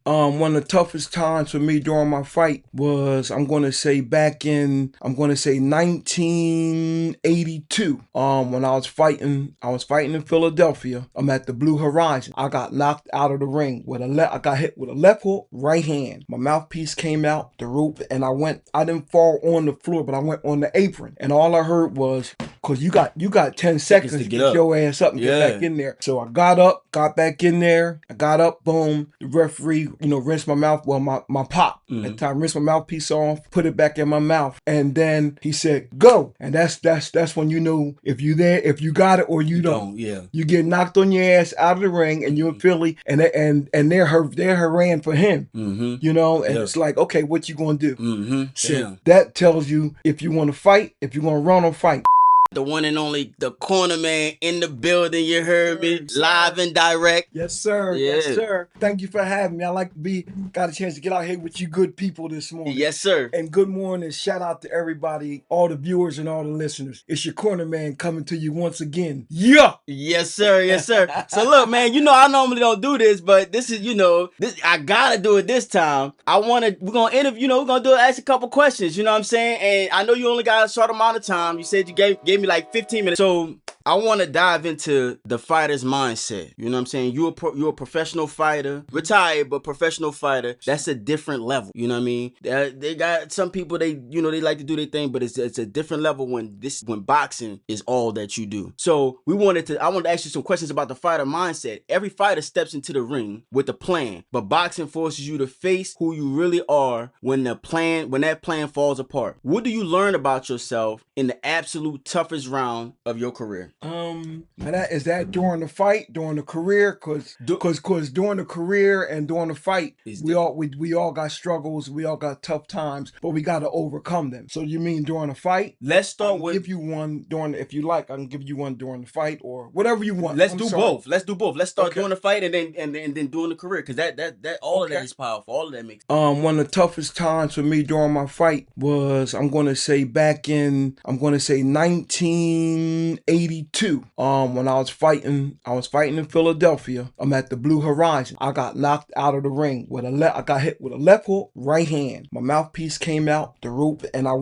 One of the toughest times for me during my fight was, I'm going to say, back in, 1982. When I was fighting in Philadelphia. I'm at the Blue Horizon. I got knocked out of the ring with I got hit with a left hook, right hand. My mouthpiece came out the rope, and I didn't fall on the floor, but I went on the apron, and all I heard was, cause you got 10 seconds to get your ass up and get back in there. So I got up, got back in there. I got up, boom. The referee, rinsed my mouth. Well, my pop at the time, rinsed my mouthpiece off, put it back in my mouth, and then he said, "Go." And that's when you know if you there, if you got it or you don't. Yeah. You get knocked on your ass out of the ring, and you're in Philly, and they're ran for him. And it's like, okay, what you gonna do? So that tells you if you want to fight, if you're gonna run or fight. The one and only, the corner man in the building, you heard me? Live and direct. Yes, sir. Yeah. Yes, sir. Thank you for having me. I like to got a chance to get out here with you good people this morning. Yes, sir. And good morning. Shout out to everybody, all the viewers and all the listeners. It's your corner man coming to you once again. Yeah. Yes, sir. Yes, sir. So look, man, I normally don't do this, but this is, this I gotta do it this time. We're gonna interview, we're gonna ask a couple questions, you know what I'm saying? And I know you only got a short amount of time. You said you gave me like 15 minutes. So I want to dive into the fighter's mindset. You know what I'm saying? You're a professional fighter, retired, but professional fighter. That's a different level. You know what I mean? They got some people, they like to do their thing, but it's a different level when boxing is all that you do. So I wanted to ask you some questions about the fighter mindset. Every fighter steps into the ring with a plan, but boxing forces you to face who you really are when that plan falls apart. What do you learn about yourself in the absolute toughest round of your career? Is that during the fight, during the career? Cause during the career and during the fight, we all got struggles, we all got tough times, but we got to overcome them. So you mean during a fight? Let's start with. Give you one if you like. I can give you one during the fight or whatever you want. Let's do both. Let's start during the fight and then during the career, because that all of that is powerful. All of that makes. One of the toughest times for me during my fight was, I'm going to say, back in 1982. When I was fighting in Philadelphia. I'm at the Blue Horizon. I got knocked out of the ring with I got hit with a left hook, right hand. My mouthpiece came out the rope, and I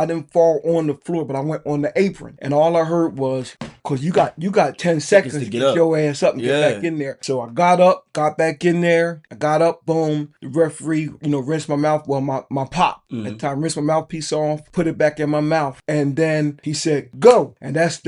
didn't fall on the floor, but I went on the apron, and all I heard was, cause you got 10 seconds to get your ass up and get back in there. So I got up, got back in there. I got up, boom. The referee, rinsed my mouth. Well, my pop at the time, rinsed my mouthpiece off, put it back in my mouth, and then he said, "Go." And that's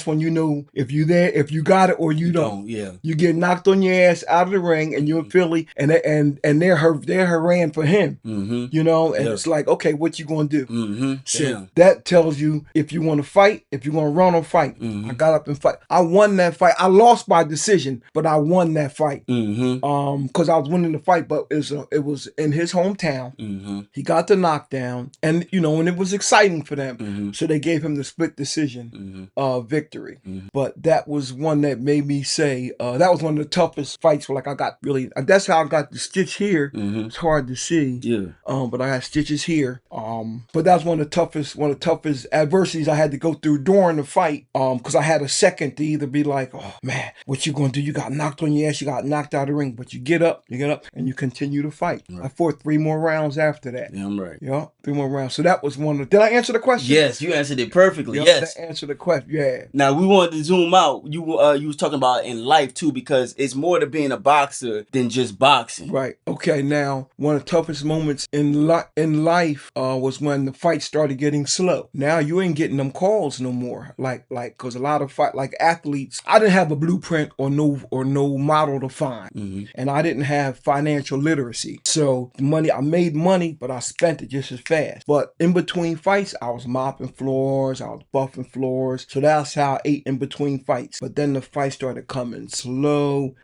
when you know if you there, if you got it or you don't. Yeah. You get knocked on your ass out of the ring, and you're in Philly, and they're ran for him. And it's like, okay, what you gonna do? So that tells you if you want to fight, if you're gonna run or fight. I got up and fight. I won that fight. I lost by decision, but I won that fight. Because I was winning the fight, but it was in his hometown. He got the knockdown, and and it was exciting for them. So they gave him the split decision victory. But that was one that made me say that was one of the toughest fights. Like I got really. That's how I got the stitch here. It's hard to see. But I had stitches here. But that was one of the toughest adversities I had to go through during the fight. Because I had a second to either be like, oh man, what you gonna do? You got knocked on your ass. You got knocked out of the ring. But you get up, and you continue to fight. Right. I fought 3 more rounds after that. Yeah, I'm right. Yeah, 3 more rounds. So that was one of. Did I answer the question? Yes, you answered it perfectly. Yes, that answered the question. Yeah. Now we wanted to zoom out. You was talking about in life too, because it's more to being a boxer than just boxing. Right. Okay. Now, one of the toughest moments in life was when the fight started getting slow. Now you ain't getting them calls no more. Like, cause a lot of athletes, I didn't have a blueprint or no model to find, and I didn't have financial literacy. So I made money, but I spent it just as fast. But in between fights, I was mopping floors, I was buffing floors. So that's how I ate in between fights. But then the fight started coming slow.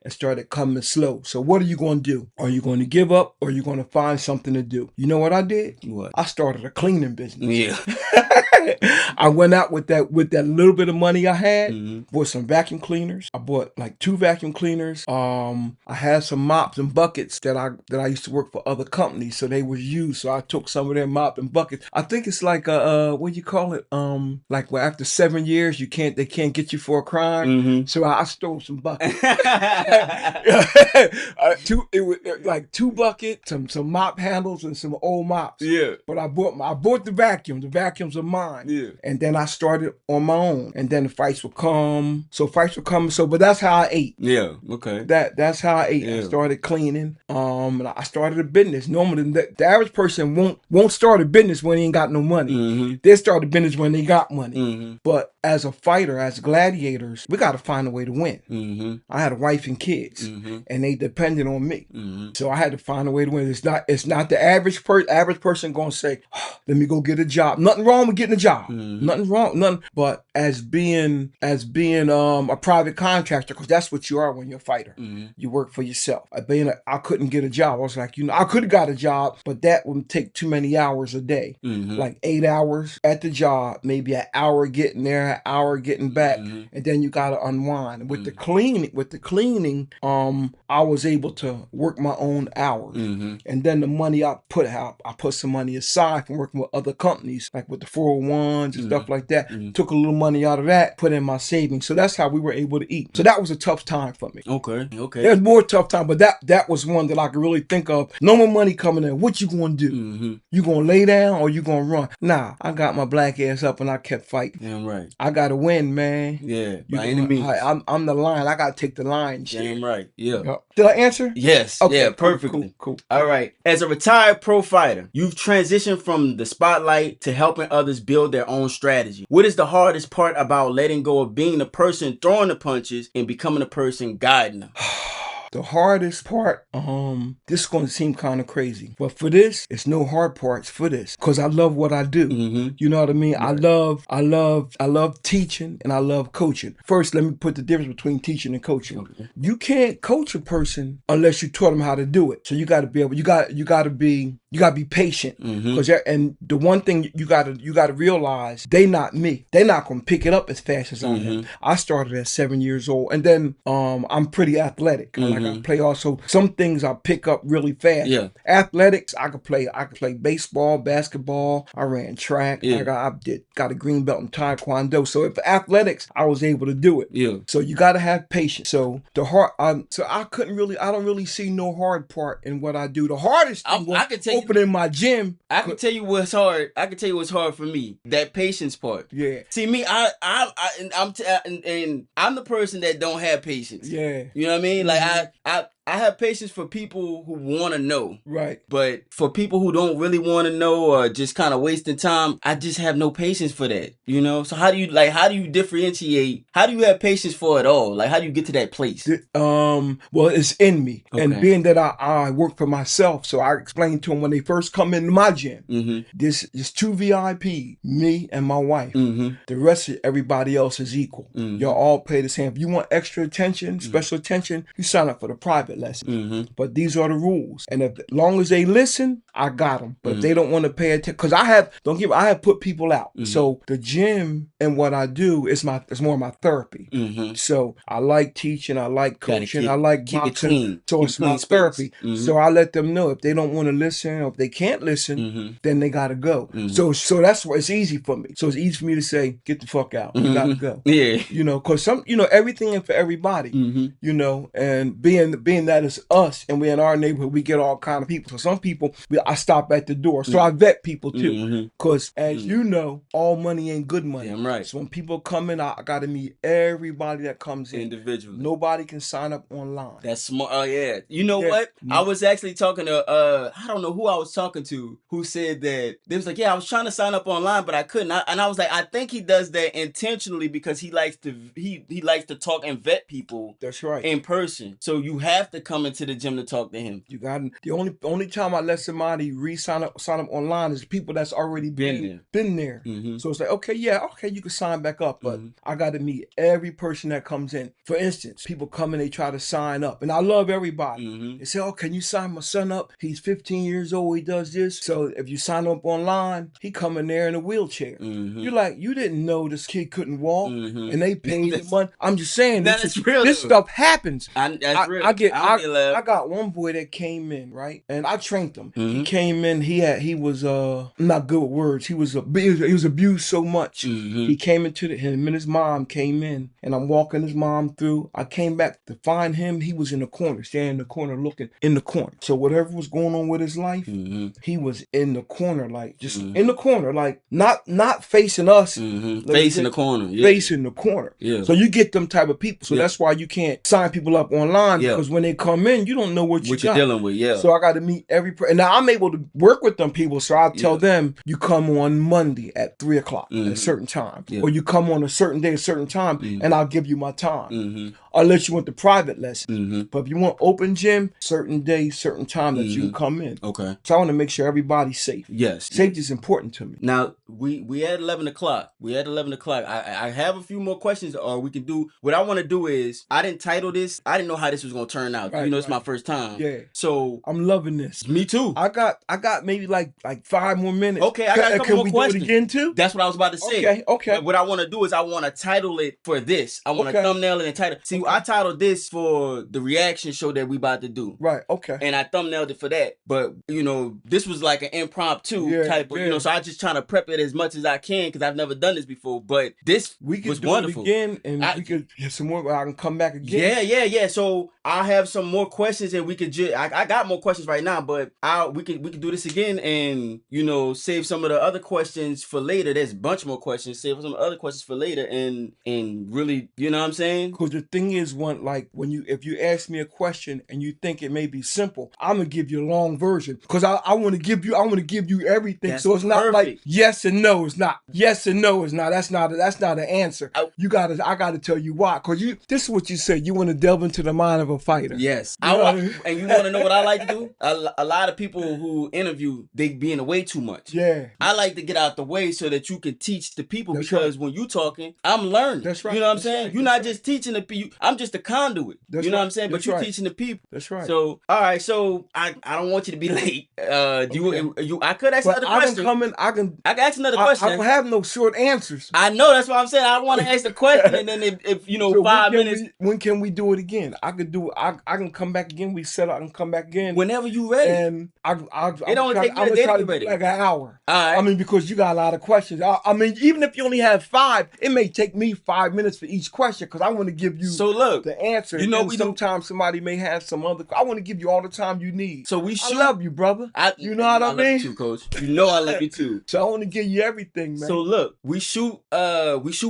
So what are you going to do? Are you going to give up, or are you going to find something to do? You know what I did? What? I started a cleaning business. Yeah. I went out with that little bit of money I had, bought some vacuum cleaners. I bought like 2 vacuum cleaners. I had some mops and buckets that I used to work for other companies, so they was used. So I took some of their mop and buckets. I think it's like what do you call it? Like where after 7 years they can't get you for a crime. So I stole some buckets. It was like 2 buckets, some mop handles, and some old mops. Yeah. But I bought the vacuum. The vacuums are mine. Yeah. And then I started on my own. And then the fights would come. But that's how I ate. Yeah. Okay. That's how I ate. Yeah. I started cleaning. And I started a business. Normally, the average person won't start a business when he ain't got no money. They start a business when they got money. But as a fighter, as gladiators, we got to find a way to win. I had a wife and kids, and they depended on me. So I had to find a way to win. It's not the average person gonna say, oh, let me go get a job. Nothing wrong with getting a job. Nothing wrong. But as being a private contractor, because that's what you are when you're a fighter. You work for yourself. I couldn't get a job. I was like, I could have got a job, but that would take too many hours a day. Like 8 hours at the job, maybe an hour getting there, an hour getting back, and then you gotta unwind. With the cleaning, I was able to work my own hours. And then the money I put some money aside from working with other companies, like with the 401s and stuff like that. Took a little money out of that, put in my savings. So that's how we were able to eat. So that was a tough time for me. Okay. There's more tough time, but that was one that I could really think of. No more money coming in. What you gonna do? You gonna lay down or you gonna run? Nah, I got my black ass up and I kept fighting. Damn right. I gotta win, man. Yeah, by any means. I'm the lion. I gotta take the lion shit. Damn right. Yeah. Yep. Did I answer? Yes. Okay, yeah, perfectly. Cool. All right. As a retired pro fighter, you've transitioned from the spotlight to helping others build their own strategy. What is the hardest part about letting go of being the person throwing the punches and becoming the person guiding them? The hardest part, this is going to seem kind of crazy, but for this, it's no hard parts for this, because I love what I do. You know what I mean? Right. I love teaching and I love coaching. First, let me put the difference between teaching and coaching. Okay. You can't coach a person unless you taught them how to do it. So you got to be able, you got to be patient, because and the one thing you got to realize, they not me. They're not going to pick it up as fast as I am. I started at 7 years old, and then I'm pretty athletic. Like I play also some things I pick up really fast. Yeah. Athletics, I could play baseball, basketball. I ran track. Yeah. I got a green belt in Taekwondo. So if athletics, I was able to do it. Yeah. So you got to have patience. So I don't really see no hard part in what I do. The hardest thing was opening my gym. I can tell you what's hard. I can tell you what's hard for me. That patience part. Yeah. See me, I'm the person that don't have patience. Yeah. You know what I mean? Like I have patience for people who want to know. Right. But for people who don't really want to know or just kind of wasting time, I just have no patience for that. You know? So how do you differentiate? How do you have patience for it all? Like, how do you get to that place? Well, it's in me. Okay. And being that I work for myself, so I explain to them when they first come into my gym, this is 2 VIP, me and my wife. The rest of everybody else is equal. Y'all all pay the same. If you want extra attention, special attention, you sign up for the private lessons. But these are the rules, and as long as they listen, I got them. But if they don't want to pay attention, because I have put people out. So the gym and what I do is more my therapy. So I like teaching, I like coaching, I like boxing. So it's my therapy. So I let them know if they don't want to listen, or if they can't listen, then they gotta go. So that's why it's easy for me. So it's easy for me to say, get the fuck out. You gotta go. Yeah. You know, because everything ain't for everybody. You know, and being that it's us and we're in our neighborhood, we get all kind of people. So some people, I stop at the door. So I vet people too. Because as you know, all money ain't good money. Damn right. So when people come in, I got to meet everybody that comes in. Individually. Nobody can sign up online. That's smart. Oh, yeah. You know what? I was actually talking to, I don't know who I was talking to, who said that, they was like, yeah, I was trying to sign up online, but I couldn't. And I was like, I think he does that intentionally because he likes to talk and vet people. That's right. In person. So you have to come into the gym to talk to him. You got the only time I let somebody sign up online is people that's already been there. Mm-hmm. So it's like, okay, you can sign back up, but I got to meet every person that comes in. For instance, people come in, they try to sign up, and I love everybody. Mm-hmm. They say, "Oh, can you sign my son up? He's 15 years old. He does this." So if you sign up online, he come in there in a wheelchair. Mm-hmm. You're like, you didn't know this kid couldn't walk, and they paid the money. I'm just saying, this stuff happens. That's real. I got one boy that came in, right, and I trained him. Mm-hmm. He came in. He was I'm not good with words. He was abused so much. Mm-hmm. He came into him and his mom came in, and I'm walking his mom through. I came back to find him. He was in the corner, standing in the corner, looking in the corner. So whatever was going on with his life, he was in the corner, like just in the corner, like not facing us, facing the corner, facing the corner. Yeah. So you get them type of people. So that's why you can't sign people up online because when they come in, you don't know what you're dealing with. Yeah. So I got to meet every person. And now I'm able to work with them people. So I'll tell them, you come on Monday at 3:00 at a certain time, or you come on a certain day, a certain time, and I'll give you my time. Unless you want the private lesson. But if you want open gym, certain day, certain time that you can come in. Okay. So I want to make sure everybody's safe. Yes. Safety is important to me. Now, we at 11 o'clock. I have a few more questions, or we can do, what I want to do is, I didn't title this. I didn't know how this was going to turn out. Right, it's my first time. Yeah. So. I'm loving this. Me too. I got maybe like 5 more minutes. Okay, I got a couple more questions. Can we do it again too? That's what I was about to say. Okay. But what I want to do is I want to title it for this. I want to thumbnail it and title. See, I titled this for the reaction show that we about to do. Right, okay. And I thumbnailed it for that. But, this was like an impromptu type of, so I just trying to prep it as much as I can because I've never done this before. But this was wonderful. We could do it again, and we could get some more. I can come back again. Yeah. So I have some more questions, and we could I got more questions right now, but we could do this again and, save some of the other questions for later. There's a bunch more questions. Save some other questions for later and really, you know what I'm saying? Because the thing is, if you ask me a question and you think it may be simple, I'm gonna give you a long version because I want to give you everything. That's so it's not like yes and no. It's not yes and no. It's not. That's not an answer. I gotta tell you why. Because this is what you said. You want to delve into the mind of a fighter. Yes. And you want to know what I like to do? A lot of people who interview, they be in the way too much. Yeah. I like to get out the way so that you can teach the people. That's because when you talking, I'm learning. That's right. You know what I'm saying? You're not just teaching the people. I'm just a conduit. You know what I'm saying? But you're teaching the people. That's right. So, all right. So I don't want you to be late. I could ask another question. I can ask another question. I don't have no short answers. I know. That's what I'm saying. I want to ask the question, and then if so 5 minutes. When can we do it again? I could do it. I can come back again. We set up and come back again whenever you ready. And it only take you a day to be ready. Like an hour. All right. I mean, because you got a lot of questions. I mean, even if you only have 5, it may take me 5 minutes for each question because I want to give you the answer. Sometimes somebody may have some other. I want to give you all the time you need. So I love you, brother. You know what I mean? I love you too, Coach. You know I love you too. So I want to give you everything, man. So look, we shoot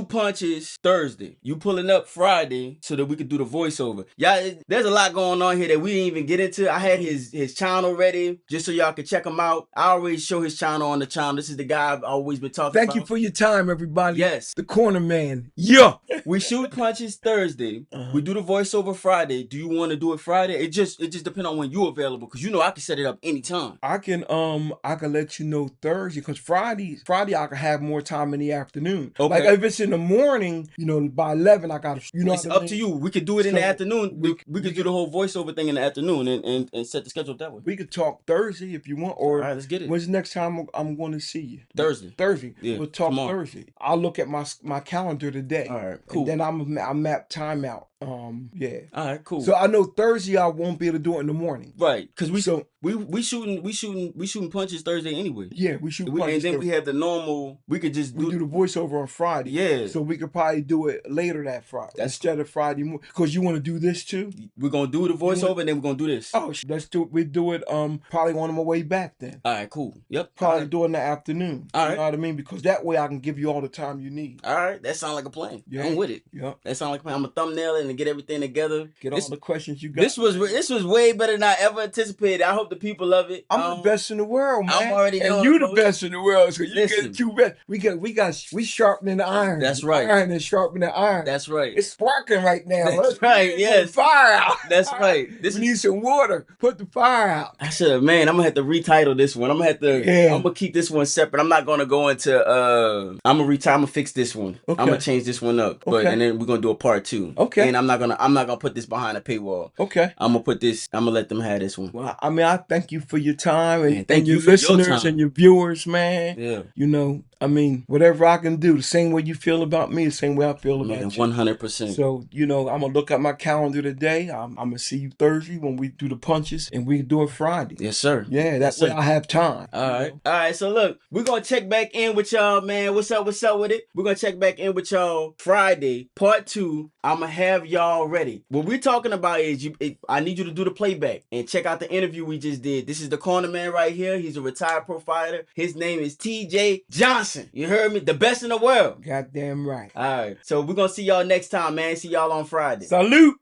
punches Thursday. You pulling up Friday so that we could do the voiceover. Y'all, there's a lot going on here that we didn't even get into. I had his channel ready just so y'all could check him out. I always show his channel on the channel. This is the guy I've always been talking about. Thank you for your time, everybody. Yes. The Corner Man. Yeah. We shoot punches Thursday. We do the voiceover Friday. Do you want to do it Friday? It just depends on when you're available because I can set it up anytime. I can let you know Thursday because Friday I can have more time in the afternoon. Okay. Like if it's in the morning, by 11 I gotta. It's up to you. We could do it in the afternoon. We could do the whole voiceover thing in the afternoon and set the schedule that way. We could talk Thursday if you want. Or all right, let's get it. When's the next time I'm going to see you? Thursday. Yeah. We'll talk tomorrow. Thursday. I'll look at my calendar today. All right, cool. And then I'll map time out. Yeah. All right, cool. So I know Thursday I won't be able to do it in the morning. Right, because we shooting punches Thursday anyway. Yeah, we shoot punches. And then we have the normal. We could just do the voiceover on Friday. Yeah. So we could probably do it later that Friday instead of Friday morning. Because you want to do this too. We're gonna do the voiceover and then we're gonna do this. Oh, let's do it. We do it. Probably on my way back then. All right, cool. Yep. Probably do it in the afternoon. All right. You know what I mean? Because that way I can give you all the time you need. All right, that sounds like a plan. Yeah. I'm with it. Yeah. That sounds like a plan. I'm gonna thumbnail it and to get everything together. Get all the questions you got. This was way better than I ever anticipated. I hope the people love it. I'm the best in the world, man. I'm already knowing, and you the best in the world. So you Listen. get two best. We sharpening the iron. That's right. Iron is sharpening the iron. That's right. It's sparking right now. That's right. Yes. Put the fire out. That's right. We need some water. Put the fire out. I should, man. I'm gonna have to retitle this one. I'm gonna keep this one separate. I'm not gonna go into. I'm gonna retire. I'm gonna fix this one. Okay. I'm gonna change this one up. But and then we're gonna do a part 2. Okay. And I'm not gonna put this behind a paywall. Okay. I'm gonna let them have this one. Well, I mean, I thank you for your time and thank you your for listeners your time. and your viewers, man. Yeah. You know, I mean, whatever I can do, the same way you feel about me, the same way I feel about you. 100%. So, you know, I'm gonna look at my calendar today. I'm gonna see you Thursday when we do the punches, and we do it Friday. Yes, sir. Yeah, that's when I have time. All right. All right. So look, we're gonna check back in with y'all, man. What's up with it? We're gonna check back in with y'all Friday, part 2. I'm gonna have y'all ready. What we're talking about is I need you to do the playback and check out the interview we just did. This is the corner man right here. He's a retired pro fighter. His name is TJ Johnson. You heard me? The best in the world. Goddamn right. All right. So we're gonna see y'all next time, man. See y'all on Friday. Salute.